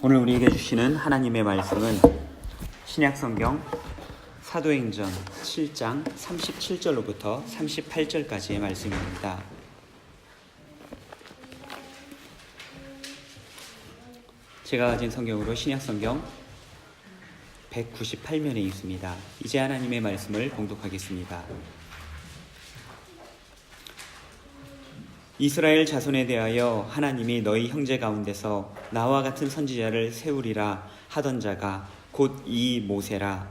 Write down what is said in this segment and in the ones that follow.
오늘 우리에게 주시는 하나님의 말씀은 신약성경 사도행전 7장 37절로부터 38절까지의 말씀입니다. 제가 가진 성경으로 신약성경 198면에 있습니다. 이제 하나님의 말씀을 봉독하겠습니다. 이스라엘 자손에 대하여 하나님이 너희 형제 가운데서 나와 같은 선지자를 세우리라 하던 자가 곧 이 모세라.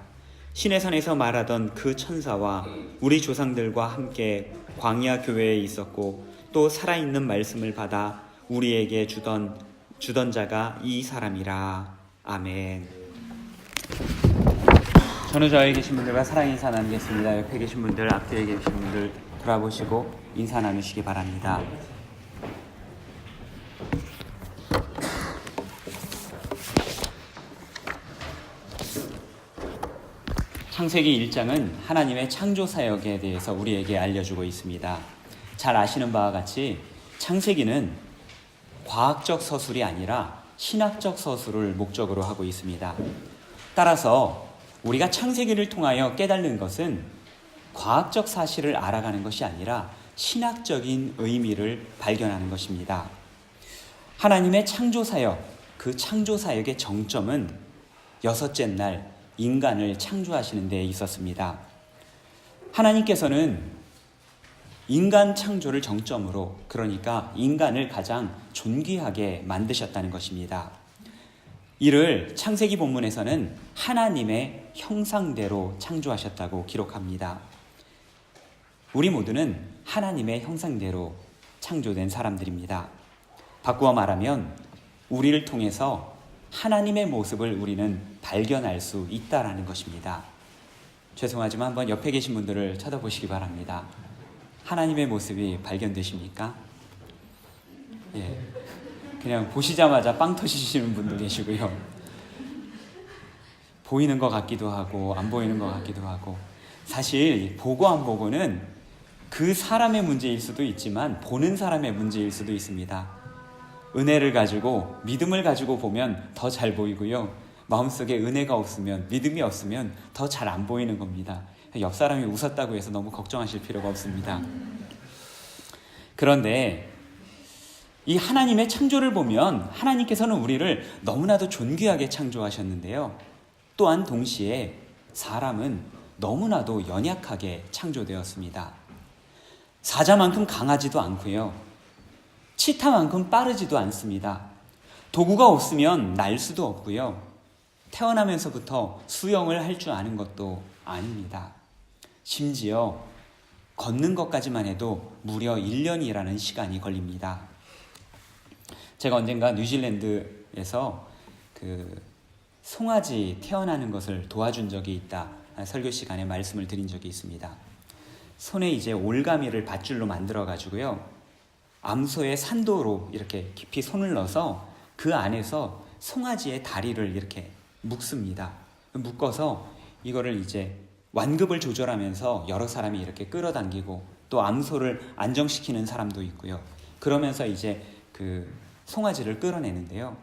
시내산에서 말하던 그 천사와 우리 조상들과 함께 광야 교회에 있었고 또 살아있는 말씀을 받아 우리에게 주던 자가 이 사람이라. 아멘. 전후좌우에 계신 분들과 사랑 인사 나누겠습니다. 옆에 계신 분들, 앞뒤에 계신 분들 돌아보시고 인사 나누시기 바랍니다. 창세기 1장은 하나님의 창조 사역에 대해서 우리에게 알려주고 있습니다. 잘 아시는 바와 같이 창세기는 과학적 서술이 아니라 신학적 서술을 목적으로 하고 있습니다. 따라서 우리가 창세기를 통하여 깨닫는 것은 과학적 사실을 알아가는 것이 아니라 신학적인 의미를 발견하는 것입니다. 하나님의 창조사역, 그 창조사역의 정점은 여섯째 날 인간을 창조하시는 데 있었습니다. 하나님께서는 인간 창조를 정점으로, 그러니까 인간을 가장 존귀하게 만드셨다는 것입니다. 이를 창세기 본문에서는 하나님의 형상대로 창조하셨다고 기록합니다. 우리 모두는 하나님의 형상대로 창조된 사람들입니다. 바꾸어 말하면 우리를 통해서 하나님의 모습을 우리는 발견할 수 있다라는 것입니다. 죄송하지만 한번 옆에 계신 분들을 쳐다보시기 바랍니다. 하나님의 모습이 발견되십니까? 예, 그냥 보시자마자 빵 터지시는 분도 계시고요. 보이는 것 같기도 하고 안 보이는 것 같기도 하고, 사실 보고 안 보고는 그 사람의 문제일 수도 있지만 보는 사람의 문제일 수도 있습니다. 은혜를 가지고 믿음을 가지고 보면 더 잘 보이고요. 마음속에 은혜가 없으면, 믿음이 없으면 더 잘 안 보이는 겁니다. 옆 사람이 웃었다고 해서 너무 걱정하실 필요가 없습니다. 그런데 이 하나님의 창조를 보면 하나님께서는 우리를 너무나도 존귀하게 창조하셨는데요. 또한 동시에 사람은 너무나도 연약하게 창조되었습니다. 사자만큼 강하지도 않고요. 치타만큼 빠르지도 않습니다. 도구가 없으면 날 수도 없고요. 태어나면서부터 수영을 할 줄 아는 것도 아닙니다. 심지어 걷는 것까지만 해도 무려 1년이라는 시간이 걸립니다. 제가 언젠가 뉴질랜드에서 송아지 태어나는 것을 도와준 적이 있다, 설교 시간에 말씀을 드린 적이 있습니다. 손에 이제 올가미를 밧줄로 만들어 가지고요, 암소의 산도로 이렇게 깊이 손을 넣어서 그 안에서 송아지의 다리를 이렇게 묶습니다. 묶어서 이거를 이제 완급을 조절하면서 여러 사람이 이렇게 끌어당기고, 또 암소를 안정시키는 사람도 있고요. 그러면서 이제 그 송아지를 끌어내는데요.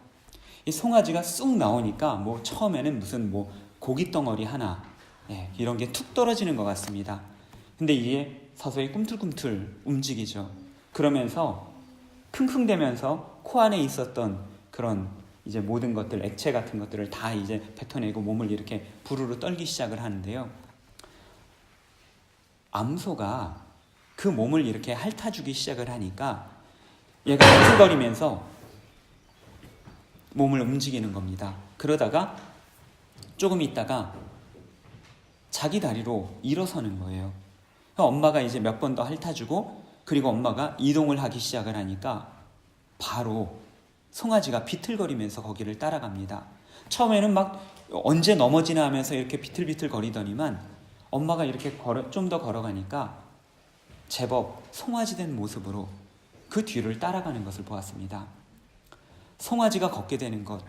이 송아지가 쑥 나오니까 처음에는 무슨 고기 덩어리 하나, 이런 게 툭 떨어지는 것 같습니다. 근데 이게 서서히 꿈틀꿈틀 움직이죠. 그러면서 킁킁대면서 코 안에 있었던 그런 이제 모든 것들, 액체 같은 것들을 다 이제 뱉어내고 몸을 이렇게 부르르 떨기 시작을 하는데요. 암소가 그 몸을 이렇게 핥아주기 시작을 하니까 얘가 킁킁거리면서 몸을 움직이는 겁니다. 그러다가 조금 있다가 자기 다리로 일어서는 거예요. 엄마가 이제 몇 번 더 핥아주고, 그리고 엄마가 이동을 하기 시작을 하니까 바로 송아지가 비틀거리면서 거기를 따라갑니다. 처음에는 막 언제 넘어지나 하면서 이렇게 비틀비틀 거리더니만 엄마가 이렇게 좀 더 걸어가니까 제법 송아지 된 모습으로 그 뒤를 따라가는 것을 보았습니다. 송아지가 걷게 되는 것,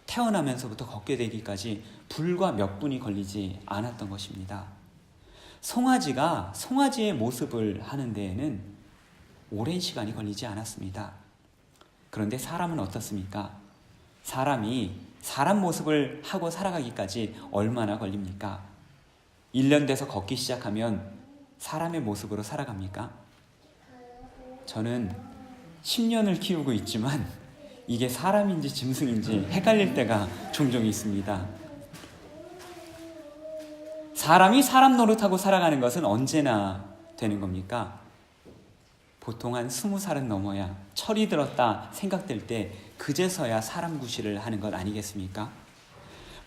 태어나면서부터 걷게 되기까지 불과 몇 분이 걸리지 않았던 것입니다. 송아지가 송아지의 모습을 하는 데에는 오랜 시간이 걸리지 않았습니다. 그런데 사람은 어떻습니까? 사람이 사람 모습을 하고 살아가기까지 얼마나 걸립니까? 1년 돼서 걷기 시작하면 사람의 모습으로 살아갑니까? 저는 10년을 키우고 있지만 이게 사람인지 짐승인지 헷갈릴 때가 종종 있습니다. 사람이 사람 노릇하고 살아가는 것은 언제나 되는 겁니까? 보통 한 20살은 넘어야 철이 들었다 생각될 때 그제서야 사람 구실을 하는 것 아니겠습니까?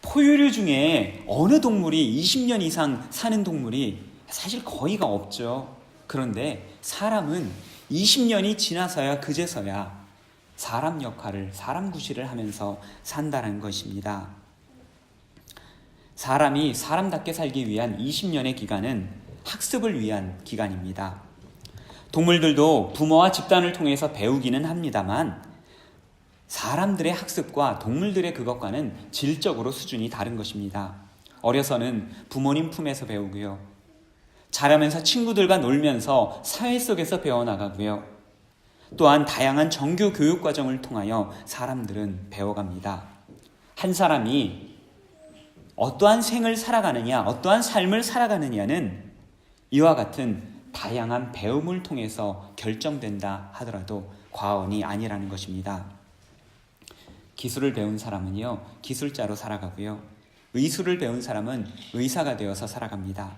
포유류 중에 어느 동물이 20년 이상 사는 동물이 사실 거의가 없죠. 그런데 사람은 20년이 지나서야 그제서야 사람 역할을, 사람 구실을 하면서 산다는 것입니다. 사람이 사람답게 살기 위한 20년의 기간은 학습을 위한 기간입니다. 동물들도 부모와 집단을 통해서 배우기는 합니다만 사람들의 학습과 동물들의 그것과는 질적으로 수준이 다른 것입니다. 어려서는 부모님 품에서 배우고요. 자라면서 친구들과 놀면서 사회 속에서 배워나가고요. 또한 다양한 정규 교육 과정을 통하여 사람들은 배워갑니다. 한 사람이 어떠한 생을 살아가느냐, 어떠한 삶을 살아가느냐는 이와 같은 다양한 배움을 통해서 결정된다 하더라도 과언이 아니라는 것입니다. 기술을 배운 사람은요, 기술자로 살아가고요. 의술을 배운 사람은 의사가 되어서 살아갑니다.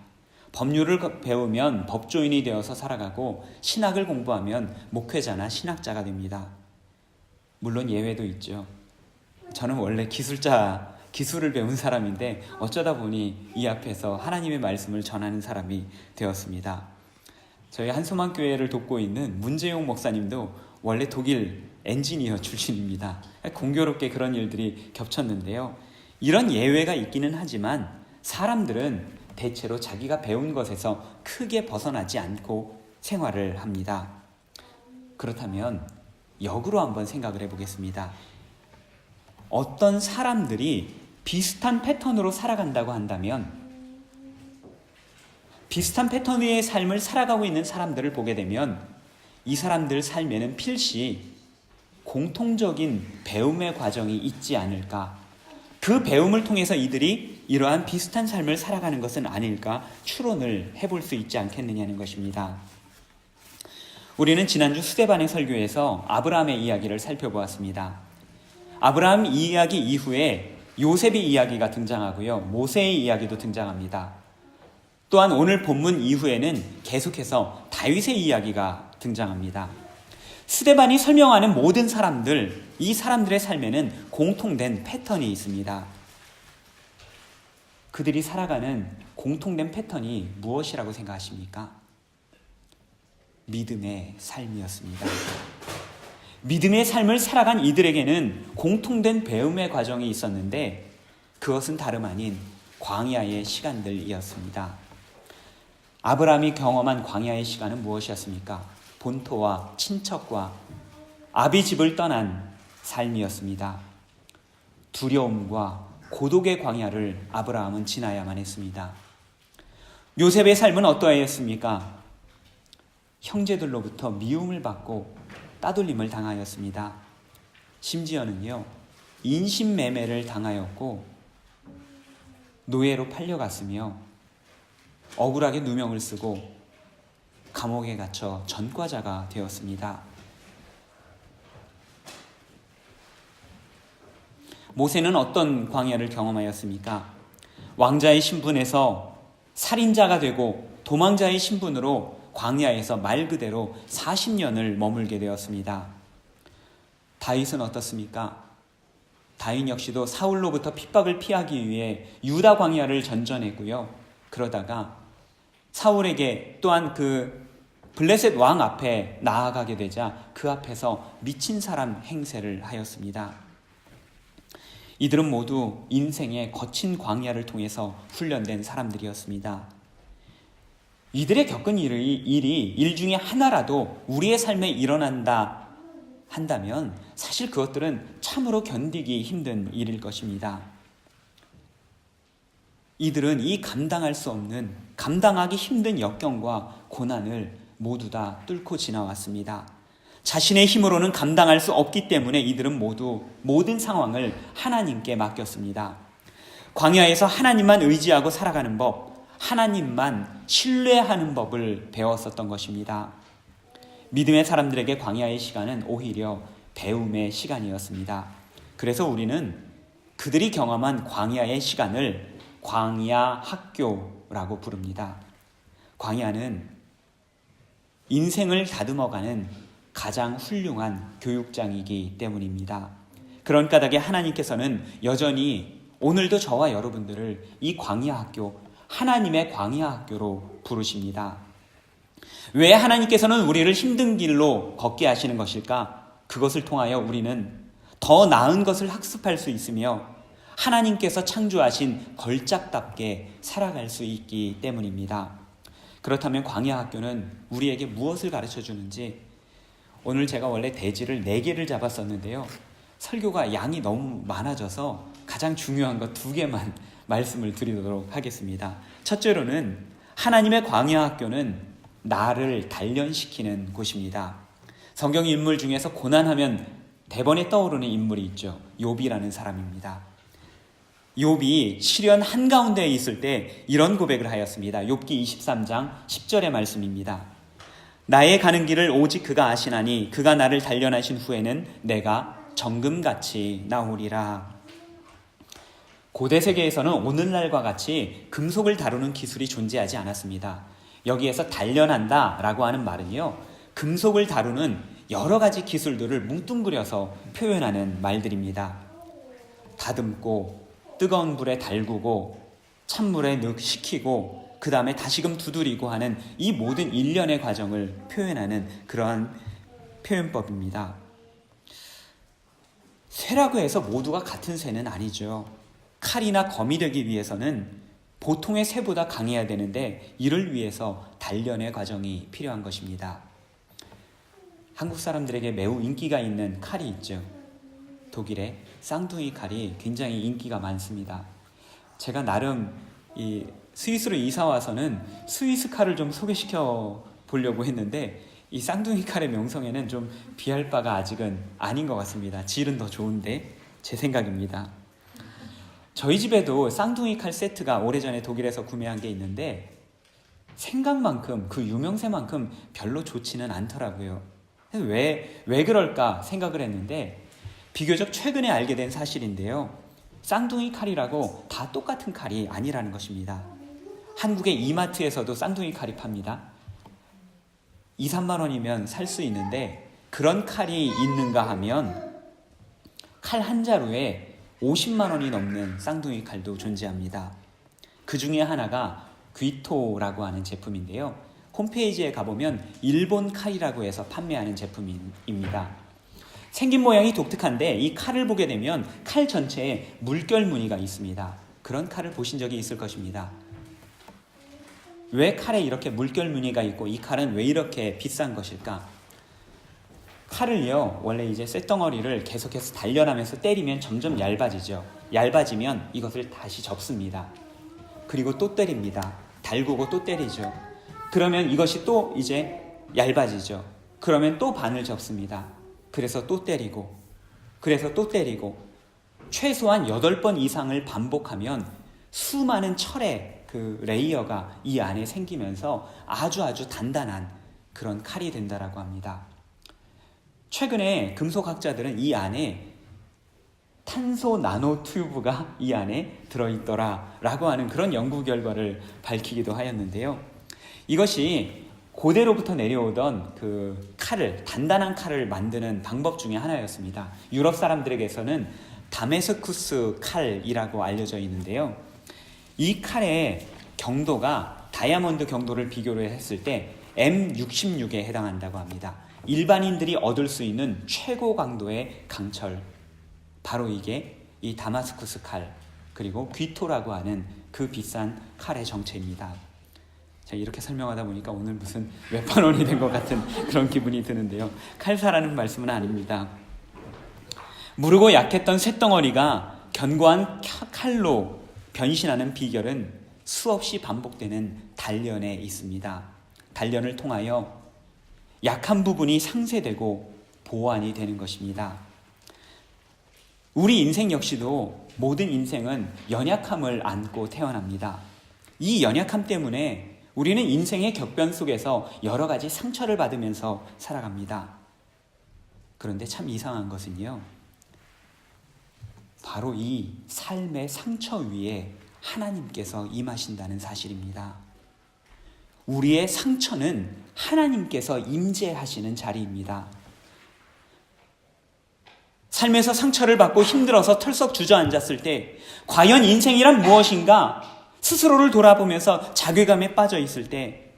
법률을 배우면 법조인이 되어서 살아가고 신학을 공부하면 목회자나 신학자가 됩니다. 물론 예외도 있죠. 저는 원래 기술을 배운 사람인데 어쩌다 보니 이 앞에서 하나님의 말씀을 전하는 사람이 되었습니다. 저희 한소망교회를 돕고 있는 문재용 목사님도 원래 독일 엔지니어 출신입니다. 공교롭게 그런 일들이 겹쳤는데요. 이런 예외가 있기는 하지만 사람들은 대체로 자기가 배운 것에서 크게 벗어나지 않고 생활을 합니다. 그렇다면 역으로 한번 생각을 해보겠습니다. 어떤 사람들이 비슷한 패턴으로 살아간다고 한다면 비슷한 패턴의 삶을 살아가고 있는 사람들을 보게 되면 이 사람들 삶에는 필시 공통적인 배움의 과정이 있지 않을까, 그 배움을 통해서 이들이 이러한 비슷한 삶을 살아가는 것은 아닐까 추론을 해볼 수 있지 않겠느냐는 것입니다. 우리는 지난주 수대반의 설교에서 아브라함의 이야기를 살펴보았습니다. 아브라함 이야기 이후에 요셉의 이야기가 등장하고요, 모세의 이야기도 등장합니다. 또한 오늘 본문 이후에는 계속해서 다윗의 이야기가 등장합니다. 스데반이 설명하는 모든 사람들, 이 사람들의 삶에는 공통된 패턴이 있습니다. 그들이 살아가는 공통된 패턴이 무엇이라고 생각하십니까? 믿음의 삶이었습니다. 믿음의 삶을 살아간 이들에게는 공통된 배움의 과정이 있었는데 그것은 다름 아닌 광야의 시간들이었습니다. 아브라함이 경험한 광야의 시간은 무엇이었습니까? 본토와 친척과 아비 집을 떠난 삶이었습니다. 두려움과 고독의 광야를 아브라함은 지나야만 했습니다. 요셉의 삶은 어떠했습니까? 형제들로부터 미움을 받고 따돌림을 당하였습니다. 심지어는요, 인신매매를 당하였고 노예로 팔려갔으며 억울하게 누명을 쓰고 감옥에 갇혀 전과자가 되었습니다. 모세는 어떤 광야를 경험하였습니까? 왕자의 신분에서 살인자가 되고 도망자의 신분으로 광야에서 말 그대로 40년을 머물게 되었습니다. 다윗은 어떻습니까? 다윗 역시도 사울로부터 핍박을 피하기 위해 유다 광야를 전전했고요. 그러다가 사울에게 또한 그 블레셋 왕 앞에 나아가게 되자 그 앞에서 미친 사람 행세를 하였습니다. 이들은 모두 인생의 거친 광야를 통해서 훈련된 사람들이었습니다. 이들의 겪은 일이 일 중에 하나라도 우리의 삶에 일어난다 한다면 사실 그것들은 참으로 견디기 힘든 일일 것입니다. 이들은 이 감당할 수 없는, 감당하기 힘든 역경과 고난을 모두 다 뚫고 지나왔습니다. 자신의 힘으로는 감당할 수 없기 때문에 이들은 모두 모든 상황을 하나님께 맡겼습니다. 광야에서 하나님만 의지하고 살아가는 법, 하나님만 신뢰하는 법을 배웠었던 것입니다. 믿음의 사람들에게 광야의 시간은 오히려 배움의 시간이었습니다. 그래서 우리는 그들이 경험한 광야의 시간을 광야 학교라고 부릅니다. 광야는 인생을 다듬어가는 가장 훌륭한 교육장이기 때문입니다. 그런 까닭에 하나님께서는 여전히 오늘도 저와 여러분들을 이 광야 학교, 하나님의 광야 학교로 부르십니다. 왜 하나님께서는 우리를 힘든 길로 걷게 하시는 것일까? 그것을 통하여 우리는 더 나은 것을 학습할 수 있으며 하나님께서 창조하신 걸작답게 살아갈 수 있기 때문입니다. 그렇다면 광야 학교는 우리에게 무엇을 가르쳐 주는지, 오늘 제가 원래 대지를 4개를 잡았었는데요. 설교가 양이 너무 많아져서 가장 중요한 것 2개만 말씀을 드리도록 하겠습니다. 첫째로는 하나님의 광야 학교는 나를 단련시키는 곳입니다. 성경 인물 중에서 고난하면 대번에 떠오르는 인물이 있죠. 욥이라는 사람입니다. 욥이 시련 한가운데에 있을 때 이런 고백을 하였습니다. 욥기 23장 10절의 말씀입니다. 나의 가는 길을 오직 그가 아시나니 그가 나를 단련하신 후에는 내가 정금같이 나오리라. 고대 세계에서는 오늘날과 같이 금속을 다루는 기술이 존재하지 않았습니다. 여기에서 단련한다 라고 하는 말은요, 금속을 다루는 여러 가지 기술들을 뭉뚱그려서 표현하는 말들입니다. 다듬고 뜨거운 불에 달구고 찬물에 늑 식히고 그 다음에 다시금 두드리고 하는 이 모든 일련의 과정을 표현하는 그러한 표현법입니다. 쇠라고 해서 모두가 같은 쇠는 아니죠. 칼이나 검이 되기 위해서는 보통의 쇠보다 강해야 되는데 이를 위해서 단련의 과정이 필요한 것입니다. 한국 사람들에게 매우 인기가 있는 칼이 있죠. 독일의 쌍둥이 칼이 굉장히 인기가 많습니다. 제가 나름 이 스위스로 이사 와서는 스위스 칼을 좀 소개시켜 보려고 했는데 이 쌍둥이 칼의 명성에는 좀 비할 바가 아직은 아닌 것 같습니다. 질은 더 좋은데 제 생각입니다. 저희 집에도 쌍둥이 칼 세트가 오래전에 독일에서 구매한 게 있는데 생각만큼 그 유명세만큼 별로 좋지는 않더라고요. 왜 그럴까 생각을 했는데 비교적 최근에 알게 된 사실인데요. 쌍둥이 칼이라고 다 똑같은 칼이 아니라는 것입니다. 한국의 이마트에서도 쌍둥이 칼이 팝니다. 2, 3만 원이면 살 수 있는데 그런 칼이 있는가 하면 칼 한 자루에 50만 원이 넘는 쌍둥이 칼도 존재합니다. 그 중에 하나가 귀토라고 하는 제품인데요. 홈페이지에 가보면 일본 칼이라고 해서 판매하는 제품입니다. 생긴 모양이 독특한데 이 칼을 보게 되면 칼 전체에 물결 무늬가 있습니다. 그런 칼을 보신 적이 있을 것입니다. 왜 칼에 이렇게 물결 무늬가 있고 이 칼은 왜 이렇게 비싼 것일까? 칼을요, 원래 이제 쇳덩어리를 계속해서 단련하면서 때리면 점점 얇아지죠. 얇아지면 이것을 다시 접습니다. 그리고 또 때립니다. 달구고 또 때리죠. 그러면 이것이 또 이제 얇아지죠. 그러면 또 반을 접습니다. 그래서 또 때리고, 그래서 또 때리고, 최소한 8번 이상을 반복하면 수많은 철의 그 레이어가 이 안에 생기면서 아주 단단한 그런 칼이 된다라고 합니다. 최근에 금속학자들은 이 안에 탄소 나노 튜브가 이 안에 들어있더라라고 하는 그런 연구 결과를 밝히기도 하였는데요. 이것이 고대로부터 내려오던 그 칼을, 단단한 칼을 만드는 방법 중에 하나였습니다. 유럽 사람들에게서는 다메스쿠스 칼이라고 알려져 있는데요. 이 칼의 경도가 다이아몬드 경도를 비교를 했을 때 M66에 해당한다고 합니다. 일반인들이 얻을 수 있는 최고 강도의 강철, 바로 이게 이 다마스쿠스 칼, 그리고 귀토라고 하는 그 비싼 칼의 정체입니다. 자, 이렇게 설명하다 보니까 오늘 무슨 몇만 원이 된 것 같은 그런 기분이 드는데요. 칼사라는 말씀은 아닙니다. 무르고 약했던 쇳덩어리가 견고한 칼로 변신하는 비결은 수없이 반복되는 단련에 있습니다. 단련을 통하여 약한 부분이 상쇄되고 보완이 되는 것입니다. 우리 인생 역시도 모든 인생은 연약함을 안고 태어납니다. 이 연약함 때문에 우리는 인생의 격변 속에서 여러 가지 상처를 받으면서 살아갑니다. 그런데 참 이상한 것은요, 바로 이 삶의 상처 위에 하나님께서 임하신다는 사실입니다. 우리의 상처는 하나님께서 임재하시는 자리입니다. 삶에서 상처를 받고 힘들어서 털썩 주저앉았을 때 과연 인생이란 무엇인가 스스로를 돌아보면서 자괴감에 빠져 있을 때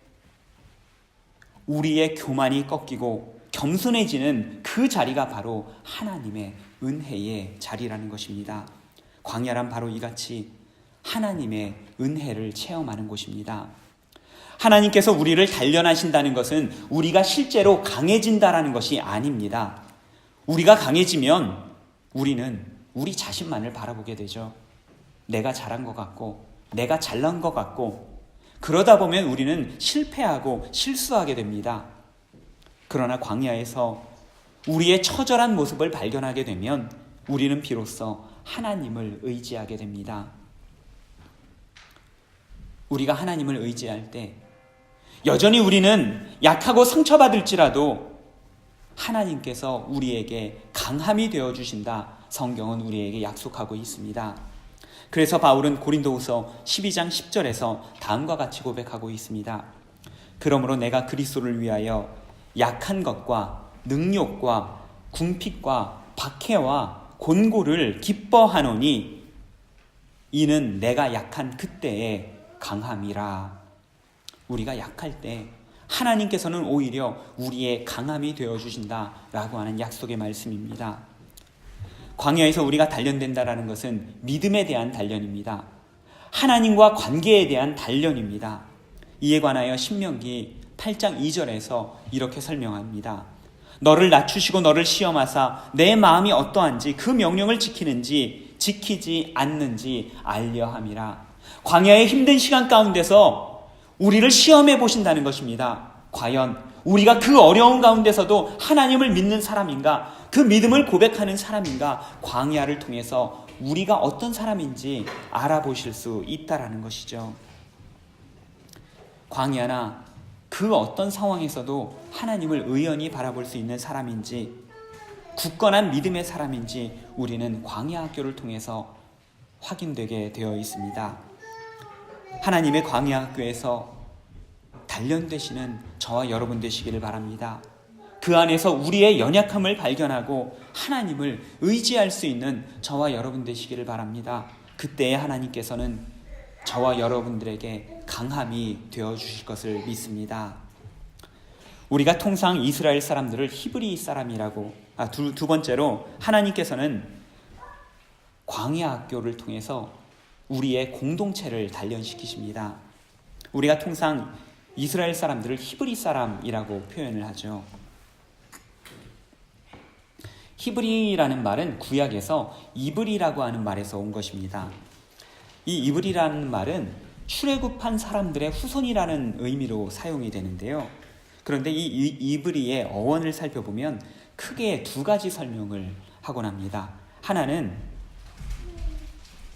우리의 교만이 꺾이고 겸손해지는 그 자리가 바로 하나님의 은혜의 자리라는 것입니다. 광야란 바로 이같이 하나님의 은혜를 체험하는 곳입니다. 하나님께서 우리를 단련하신다는 것은 우리가 실제로 강해진다라는 것이 아닙니다. 우리가 강해지면 우리는 우리 자신만을 바라보게 되죠. 내가 잘한 것 같고 내가 잘난 것 같고 그러다 보면 우리는 실패하고 실수하게 됩니다. 그러나 광야에서 우리의 처절한 모습을 발견하게 되면 우리는 비로소 하나님을 의지하게 됩니다. 우리가 하나님을 의지할 때 여전히 우리는 약하고 상처받을지라도 하나님께서 우리에게 강함이 되어주신다. 성경은 우리에게 약속하고 있습니다. 그래서 바울은 고린도후서 12장 10절에서 다음과 같이 고백하고 있습니다. 그러므로 내가 그리스도를 위하여 약한 것과 능욕과 궁핍과 박해와 곤고를 기뻐하노니 이는 내가 약한 그때의 강함이라. 우리가 약할 때 하나님께서는 오히려 우리의 강함이 되어주신다라고 하는 약속의 말씀입니다. 광야에서 우리가 단련된다라는 것은 믿음에 대한 단련입니다. 하나님과 관계에 대한 단련입니다. 이에 관하여 신명기 8장 2절에서 이렇게 설명합니다. 너를 낮추시고 너를 시험하사 내 마음이 어떠한지 그 명령을 지키는지 지키지 않는지 알려 함이라. 광야의 힘든 시간 가운데서 우리를 시험해 보신다는 것입니다. 과연 우리가 그 어려운 가운데서도 하나님을 믿는 사람인가, 그 믿음을 고백하는 사람인가, 광야를 통해서 우리가 어떤 사람인지 알아보실 수 있다라는 것이죠. 광야나 그 어떤 상황에서도 하나님을 의연히 바라볼 수 있는 사람인지, 굳건한 믿음의 사람인지 우리는 광야 학교를 통해서 확인되게 되어 있습니다. 하나님의 광야 학교에서 단련되시는 저와 여러분 되시기를 바랍니다. 그 안에서 우리의 연약함을 발견하고 하나님을 의지할 수 있는 저와 여러분 되시기를 바랍니다. 그때에 하나님께서는 저와 여러분들에게 강함이 되어주실 것을 믿습니다. 우리가 통상 이스라엘 사람들을 히브리 사람이라고, 두 번째로 하나님께서는 광야 학교를 통해서 우리의 공동체를 단련시키십니다. 우리가 통상 이스라엘 사람들을 히브리 사람이라고 표현을 하죠. 히브리라는 말은 구약에서 이브리라고 하는 말에서 온 것입니다. 이 이브리라는 말은 출애굽한 사람들의 후손이라는 의미로 사용이 되는데요. 그런데 이 이브리의 어원을 살펴보면 크게 두 가지 설명을 하곤 합니다. 하나는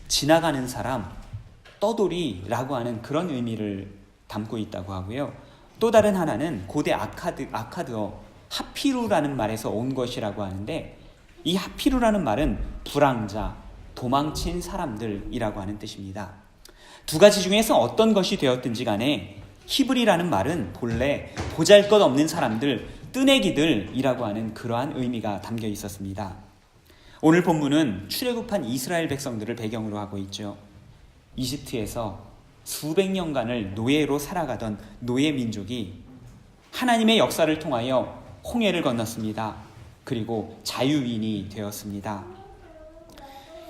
지나가는 사람, 떠돌이라고 하는 그런 의미를 담고 있다고 하고요. 또 다른 하나는 고대 아카드어 하피루라는 말에서 온 것이라고 하는데, 이 하피루라는 말은 불황자, 도망친 사람들이라고 하는 뜻입니다. 두 가지 중에서 어떤 것이 되었든지 간에 히브리라는 말은 본래 보잘것없는 사람들, 뜨내기들이라고 하는 그러한 의미가 담겨 있었습니다. 오늘 본문은 출애굽한 이스라엘 백성들을 배경으로 하고 있죠. 이집트에서 수백 년간을 노예로 살아가던 노예 민족이 하나님의 역사를 통하여 홍해를 건넜습니다. 그리고 자유인이 되었습니다.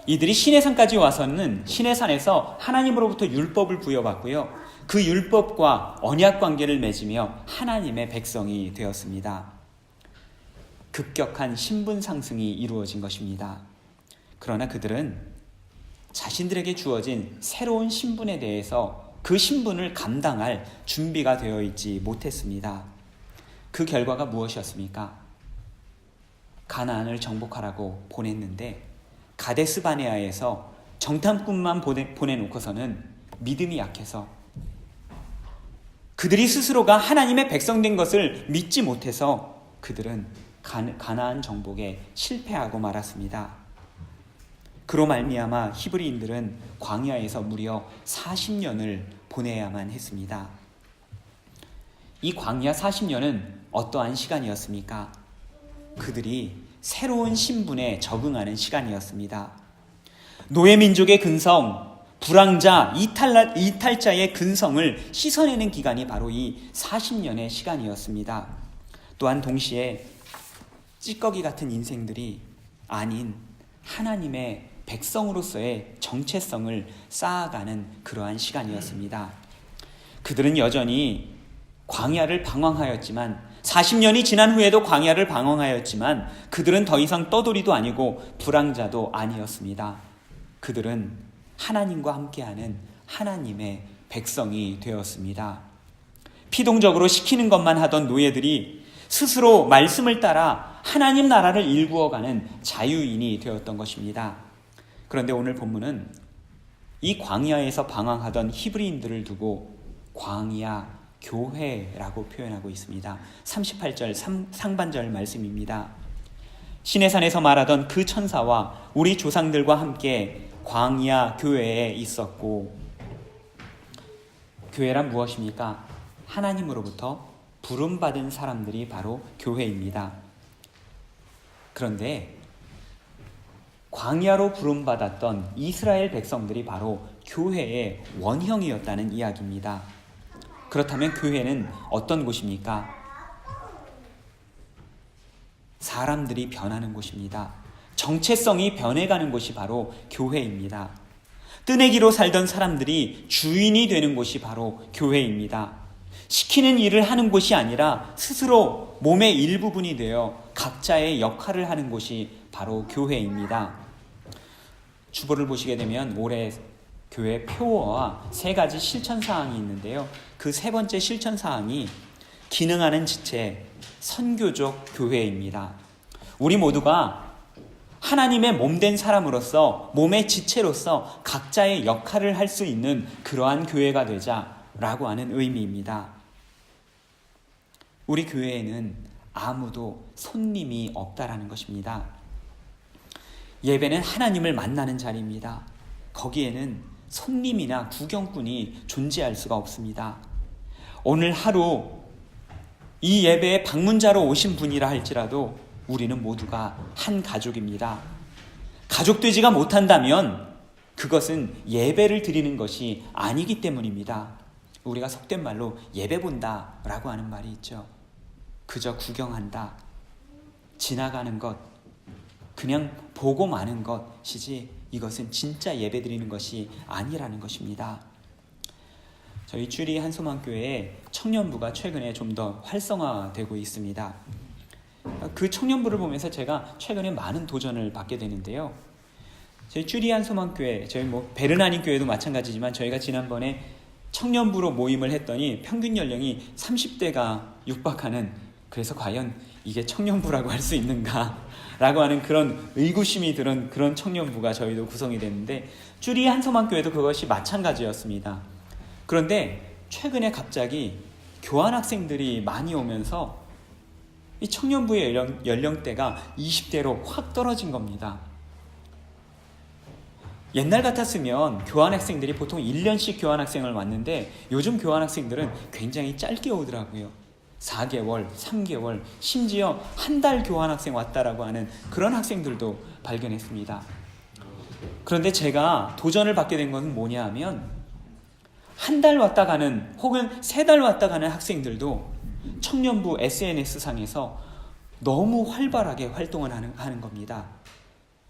이들이 시내산까지 와서는 시내산에서 하나님으로부터 율법을 부여받고요. 그 율법과 언약 관계를 맺으며 하나님의 백성이 되었습니다. 급격한 신분 상승이 이루어진 것입니다. 그러나 그들은 자신들에게 주어진 새로운 신분에 대해서 그 신분을 감당할 준비가 되어 있지 못했습니다. 그 결과가 무엇이었습니까? 가나안을 정복하라고 보냈는데 가데스 바네아에서 정탐꾼만 보내놓고서는 믿음이 약해서 그들이 스스로가 하나님의 백성된 것을 믿지 못해서 그들은 가나안 정복에 실패하고 말았습니다. 그로 말미암아 히브리인들은 광야에서 무려 40년을 보내야만 했습니다. 이 광야 40년은 어떠한 시간이었습니까? 그들이 새로운 신분에 적응하는 시간이었습니다. 노예민족의 근성, 불황자, 이탈자의 근성을 씻어내는 기간이 바로 이 40년의 시간이었습니다. 또한 동시에 찌꺼기 같은 인생들이 아닌 하나님의 백성으로서의 정체성을 쌓아가는 그러한 시간이었습니다. 그들은 여전히 광야를 방황하였지만 40년이 지난 후에도 광야를 방황하였지만 그들은 더 이상 떠돌이도 아니고 불황자도 아니었습니다. 그들은 하나님과 함께하는 하나님의 백성이 되었습니다. 피동적으로 시키는 것만 하던 노예들이 스스로 말씀을 따라 하나님 나라를 일구어가는 자유인이 되었던 것입니다. 그런데 오늘 본문은 이 광야에서 방황하던 히브리인들을 두고 광야 교회라고 표현하고 있습니다. 38절 상반절 말씀입니다. 시내산에서 말하던 그 천사와 우리 조상들과 함께 광야 교회에 있었고, 교회란 무엇입니까? 하나님으로부터 부름받은 사람들이 바로 교회입니다. 그런데 광야로 부름받았던 이스라엘 백성들이 바로 교회의 원형이었다는 이야기입니다. 그렇다면 교회는 어떤 곳입니까? 사람들이 변하는 곳입니다. 정체성이 변해가는 곳이 바로 교회입니다. 뜨내기로 살던 사람들이 주인이 되는 곳이 바로 교회입니다. 시키는 일을 하는 곳이 아니라 스스로 몸의 일부분이 되어 각자의 역할을 하는 곳이 바로 교회입니다. 주보를 보시게 되면 올해 교회 표어와 3가지 실천사항이 있는데요. 그 3번째 실천사항이 기능하는 지체, 선교적 교회입니다. 우리 모두가 하나님의 몸된 사람으로서 몸의 지체로서 각자의 역할을 할 수 있는 그러한 교회가 되자라고 하는 의미입니다. 우리 교회에는 아무도 손님이 없다라는 것입니다. 예배는 하나님을 만나는 자리입니다. 거기에는 손님이나 구경꾼이 존재할 수가 없습니다. 오늘 하루 이 예배에 방문자로 오신 분이라 할지라도 우리는 모두가 한 가족입니다. 가족되지가 못한다면 그것은 예배를 드리는 것이 아니기 때문입니다. 우리가 속된 말로 예배 본다 라고 하는 말이 있죠. 그저 구경한다, 지나가는 것, 그냥 보고 마는 것이지 이것은 진짜 예배 드리는 것이 아니라는 것입니다. 저희 주리 한소망교회의 청년부가 최근에 좀 더 활성화되고 있습니다. 그 청년부를 보면서 제가 최근에 많은 도전을 받게 되는데요. 저희 주리 한소망교회, 저희 베르나닌 교회도 마찬가지지만 저희가 지난번에 청년부로 모임을 했더니 평균 연령이 30대가 육박하는, 그래서 과연 이게 청년부라고 할 수 있는가 라고 하는 그런 의구심이 드는 그런 청년부가 저희도 구성이 됐는데, 주리 한소망교회도 그것이 마찬가지였습니다. 그런데 최근에 갑자기 교환학생들이 많이 오면서 이 청년부의 연령대가 20대로 확 떨어진 겁니다. 옛날 같았으면 교환학생들이 보통 1년씩 교환학생을 왔는데 요즘 교환학생들은 굉장히 짧게 오더라고요. 4개월, 3개월, 심지어 한 달 교환학생 왔다라고 하는 그런 학생들도 발견했습니다. 그런데 제가 도전을 받게 된 것은 뭐냐 하면, 한 달 왔다 가는 혹은 3달 왔다 가는 학생들도 청년부 SNS상에서 너무 활발하게 활동을 하는 겁니다.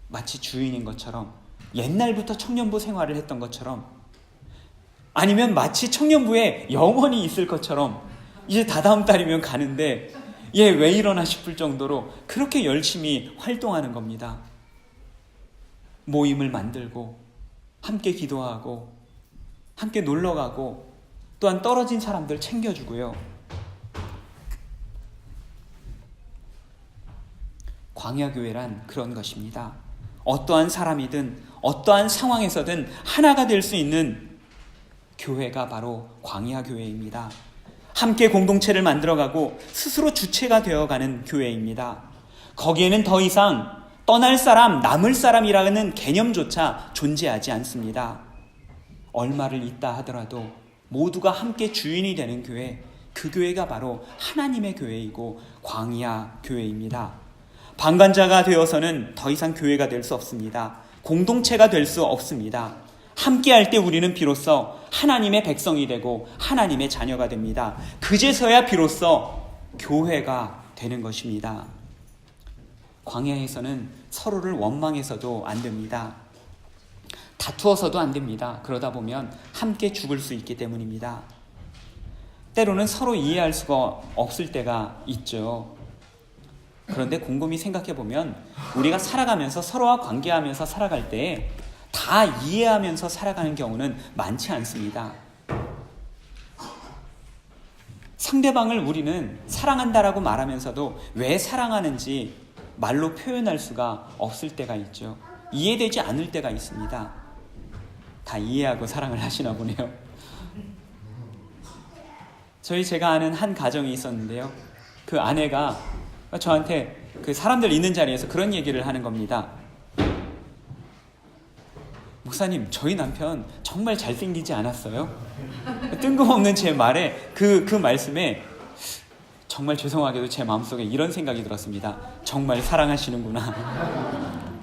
마치 주인인 것처럼, 옛날부터 청년부 생활을 했던 것처럼, 아니면 마치 청년부에 영원히 있을 것처럼 이제 다다음 달이면 가는데 얘 왜 이러나 싶을 정도로 그렇게 열심히 활동하는 겁니다. 모임을 만들고 함께 기도하고 함께 놀러가고 또한 떨어진 사람들 챙겨주고요. 광야교회란 그런 것입니다. 어떠한 사람이든 어떠한 상황에서든 하나가 될 수 있는 교회가 바로 광야교회입니다. 함께 공동체를 만들어가고 스스로 주체가 되어가는 교회입니다. 거기에는 더 이상 떠날 사람, 남을 사람이라는 개념조차 존재하지 않습니다. 얼마를 있다 하더라도 모두가 함께 주인이 되는 교회, 그 교회가 바로 하나님의 교회이고 광야 교회입니다. 방관자가 되어서는 더 이상 교회가 될 수 없습니다. 공동체가 될 수 없습니다. 함께 할 때 우리는 비로소 하나님의 백성이 되고 하나님의 자녀가 됩니다. 그제서야 비로소 교회가 되는 것입니다. 광야에서는 서로를 원망해서도 안 됩니다. 다투어서도 안 됩니다. 그러다 보면 함께 죽을 수 있기 때문입니다. 때로는 서로 이해할 수가 없을 때가 있죠. 그런데 곰곰이 생각해 보면 우리가 살아가면서 서로와 관계하면서 살아갈 때 다 이해하면서 살아가는 경우는 많지 않습니다. 상대방을 우리는 사랑한다라고 말하면서도 왜 사랑하는지 말로 표현할 수가 없을 때가 있죠. 이해되지 않을 때가 있습니다. 다 이해하고 사랑을 하시나 보네요. 제가 아는 한 가정이 있었는데요. 그 아내가 저한테 그 사람들 있는 자리에서 그런 얘기를 하는 겁니다. 목사님, 저희 남편 정말 잘생기지 않았어요? 뜬금없는 제 말에 그 말씀에 정말 죄송하게도 제 마음속에 이런 생각이 들었습니다. 정말 사랑하시는구나.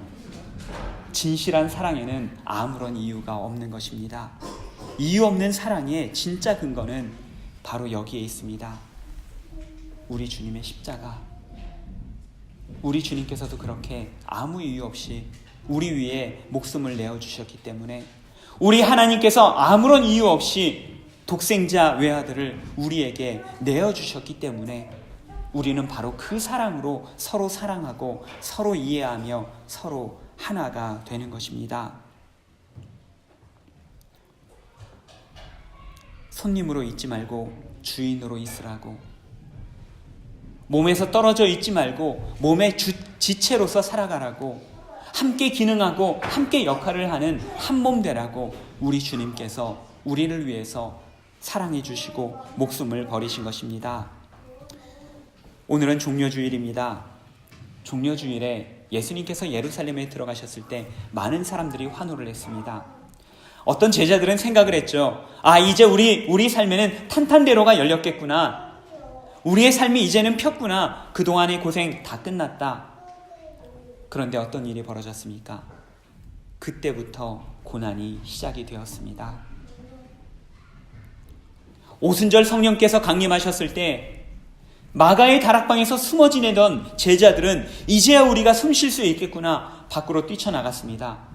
진실한 사랑에는 아무런 이유가 없는 것입니다. 이유 없는 사랑의 진짜 근거는 바로 여기에 있습니다. 우리 주님의 십자가. 우리 주님께서도 그렇게 아무 이유 없이 우리 위에 목숨을 내어주셨기 때문에, 우리 하나님께서 아무런 이유 없이 독생자 외아들을 우리에게 내어주셨기 때문에 우리는 바로 그 사랑으로 서로 사랑하고 서로 이해하며 서로 하나가 되는 것입니다. 손님으로 있지 말고 주인으로 있으라고, 몸에서 떨어져 있지 말고 몸의 지체로서 살아가라고, 함께 기능하고 함께 역할을 하는 한 몸 되라고 우리 주님께서 우리를 위해서 사랑해 주시고 목숨을 버리신 것입니다. 오늘은 종려주일입니다. 종려주일에 예수님께서 예루살렘에 들어가셨을 때 많은 사람들이 환호를 했습니다. 어떤 제자들은 생각을 했죠. 이제 우리 삶에는 탄탄대로가 열렸겠구나. 우리의 삶이 이제는 폈구나. 그동안의 고생 다 끝났다. 그런데 어떤 일이 벌어졌습니까? 그때부터 고난이 시작이 되었습니다. 오순절 성령께서 강림하셨을 때 마가의 다락방에서 숨어 지내던 제자들은 이제야 우리가 숨 쉴 수 있겠구나 밖으로 뛰쳐나갔습니다.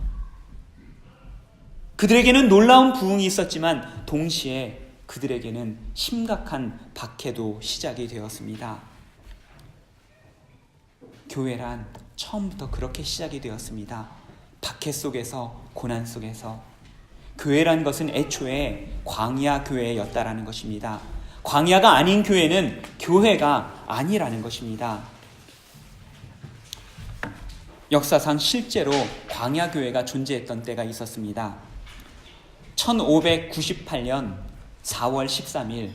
그들에게는 놀라운 부흥이 있었지만 동시에 그들에게는 심각한 박해도 시작이 되었습니다. 교회란 처음부터 그렇게 시작이 되었습니다. 박해 속에서, 고난 속에서. 교회란 것은 애초에 광야 교회였다라는 것입니다. 광야가 아닌 교회는 교회가 아니라는 것입니다. 역사상 실제로 광야 교회가 존재했던 때가 있었습니다. 1598년 4월 13일,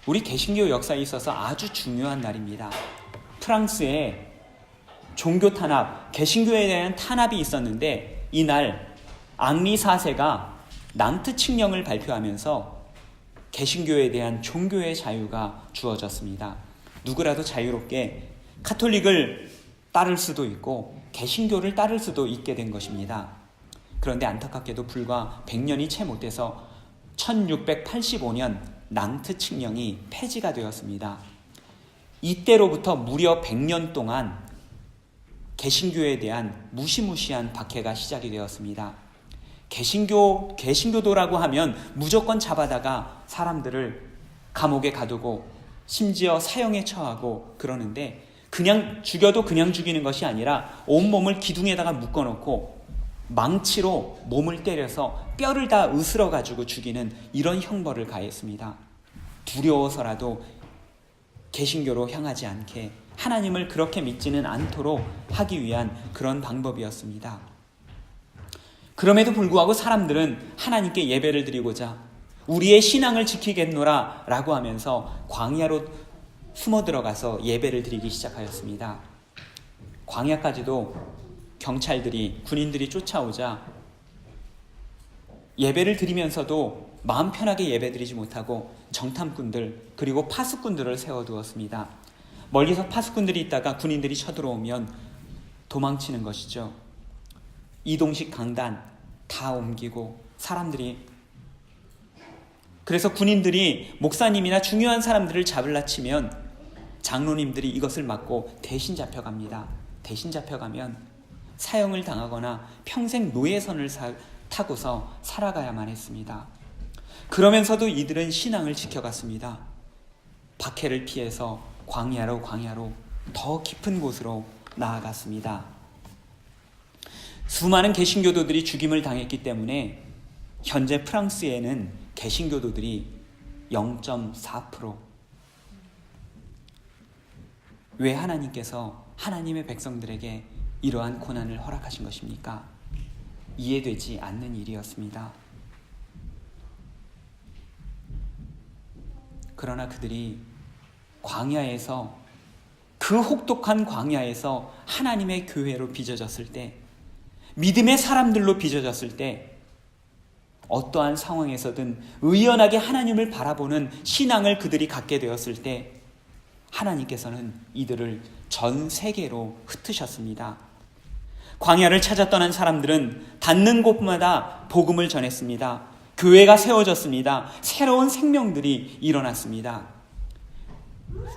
우리 개신교 역사에 있어서 아주 중요한 날입니다. 프랑스에 종교 탄압, 개신교에 대한 탄압이 있었는데 이날 앙리 4세가 낭트 칙령을 발표하면서 개신교에 대한 종교의 자유가 주어졌습니다. 누구라도 자유롭게 카톨릭을 따를 수도 있고 개신교를 따를 수도 있게 된 것입니다. 그런데 안타깝게도 불과 100년이 채 못 돼서 1685년 낭트 칙령이 폐지가 되었습니다. 이때로부터 무려 100년 동안 개신교에 대한 무시무시한 박해가 시작이 되었습니다. 개신교도라고 하면 무조건 잡아다가 사람들을 감옥에 가두고 심지어 사형에 처하고 그러는데, 그냥 죽여도 그냥 죽이는 것이 아니라 온몸을 기둥에다가 묶어놓고 망치로 몸을 때려서 뼈를 다 으스러가지고 죽이는 이런 형벌을 가했습니다. 두려워서라도 개신교로 향하지 않게 하나님을 그렇게 믿지는 않도록 하기 위한 그런 방법이었습니다. 그럼에도 불구하고 사람들은 하나님께 예배를 드리고자 우리의 신앙을 지키겠노라 라고 하면서 광야로 숨어 들어가서 예배를 드리기 시작하였습니다. 광야까지도 경찰들이, 군인들이 쫓아오자 예배를 드리면서도 마음 편하게 예배 드리지 못하고 정탐꾼들 그리고 파수꾼들을 세워두었습니다. 멀리서 파수꾼들이 있다가 군인들이 쳐들어오면 도망치는 것이죠. 이동식 강단 다 옮기고 사람들이, 그래서 군인들이 목사님이나 중요한 사람들을 잡으려 치면 장로님들이 이것을 막고 대신 잡혀갑니다. 대신 잡혀가면 사형을 당하거나 평생 노예선을 타고서 살아가야만 했습니다. 그러면서도 이들은 신앙을 지켜갔습니다. 박해를 피해서 광야로 더 깊은 곳으로 나아갔습니다. 수많은 개신교도들이 죽임을 당했기 때문에 현재 프랑스에는 개신교도들이 0.4%. 왜 하나님께서 하나님의 백성들에게 이러한 고난을 허락하신 것입니까? 이해되지 않는 일이었습니다. 그러나 그들이 광야에서, 그 혹독한 광야에서 하나님의 교회로 빚어졌을 때, 믿음의 사람들로 빚어졌을 때, 어떠한 상황에서든 의연하게 하나님을 바라보는 신앙을 그들이 갖게 되었을 때 하나님께서는 이들을 전 세계로 흩으셨습니다. 광야를 찾아 떠난 사람들은 닿는 곳마다 복음을 전했습니다. 교회가 세워졌습니다. 새로운 생명들이 일어났습니다.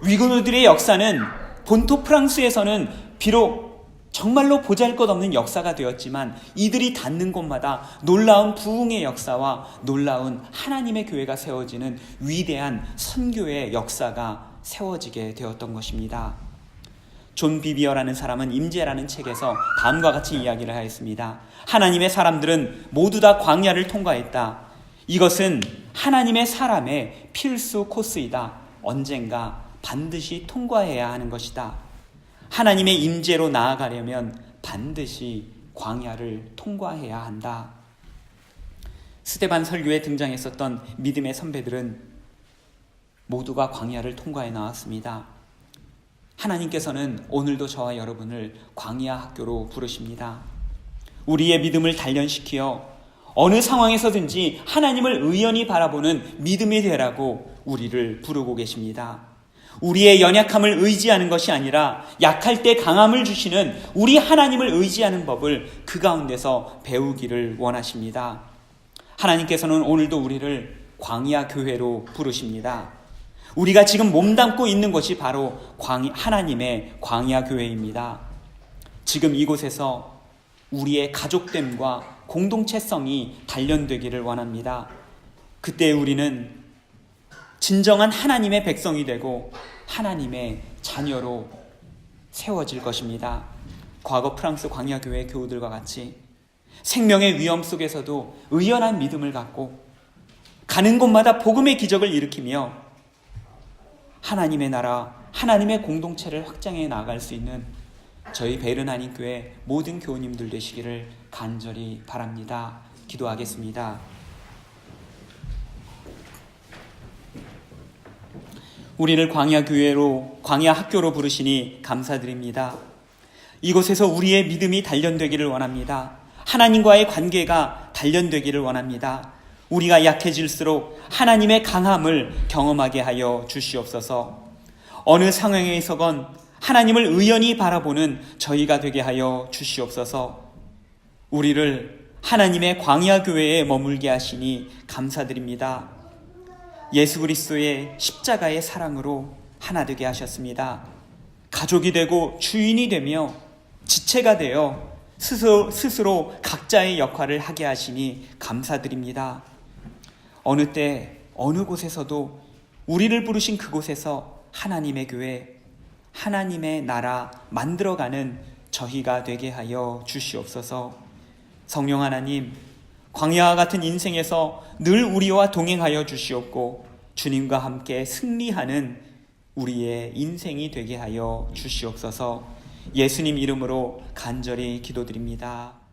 위구노들의 역사는 본토 프랑스에서는 비록 정말로 보잘것없는 역사가 되었지만 이들이 닿는 곳마다 놀라운 부흥의 역사와 놀라운 하나님의 교회가 세워지는 위대한 선교의 역사가 세워지게 되었던 것입니다. 존 비비어라는 사람은 임재라는 책에서 다음과 같이 이야기를 하였습니다. 하나님의 사람들은 모두 다 광야를 통과했다. 이것은 하나님의 사람의 필수 코스이다. 언젠가 반드시 통과해야 하는 것이다. 하나님의 임재로 나아가려면 반드시 광야를 통과해야 한다. 스데반 설교에 등장했었던 믿음의 선배들은 모두가 광야를 통과해 나왔습니다. 하나님께서는 오늘도 저와 여러분을 광야 학교로 부르십니다. 우리의 믿음을 단련시키어 어느 상황에서든지 하나님을 의연히 바라보는 믿음이 되라고 우리를 부르고 계십니다. 우리의 연약함을 의지하는 것이 아니라 약할 때 강함을 주시는 우리 하나님을 의지하는 법을 그 가운데서 배우기를 원하십니다. 하나님께서는 오늘도 우리를 광야 교회로 부르십니다. 우리가 지금 몸담고 있는 것이 바로 하나님의 광야 교회입니다. 지금 이곳에서 우리의 가족됨과 공동체성이 단련되기를 원합니다. 그때 우리는 진정한 하나님의 백성이 되고 하나님의 자녀로 세워질 것입니다. 과거 프랑스 광야교회 교우들과 같이 생명의 위험 속에서도 의연한 믿음을 갖고 가는 곳마다 복음의 기적을 일으키며 하나님의 나라, 하나님의 공동체를 확장해 나아갈 수 있는 저희 베르나님교회 모든 교우님들 되시기를 간절히 바랍니다. 기도하겠습니다. 우리를 광야교회로, 광야학교로 부르시니 감사드립니다. 이곳에서 우리의 믿음이 단련되기를 원합니다. 하나님과의 관계가 단련되기를 원합니다. 우리가 약해질수록 하나님의 강함을 경험하게 하여 주시옵소서. 어느 상황에서건 하나님을 의연히 바라보는 저희가 되게 하여 주시옵소서. 우리를 하나님의 광야교회에 머물게 하시니 감사드립니다. 예수 그리스도의 십자가의 사랑으로 하나 되게 하셨습니다. 가족이 되고 주인이 되며 지체가 되어 스스로 각자의 역할을 하게 하시니 감사드립니다. 어느 때 어느 곳에서도 우리를 부르신 그곳에서 하나님의 교회, 하나님의 나라 만들어가는 저희가 되게 하여 주시옵소서. 성령 하나님, 광야와 같은 인생에서 늘 우리와 동행하여 주시옵고 주님과 함께 승리하는 우리의 인생이 되게 하여 주시옵소서. 예수님 이름으로 간절히 기도드립니다.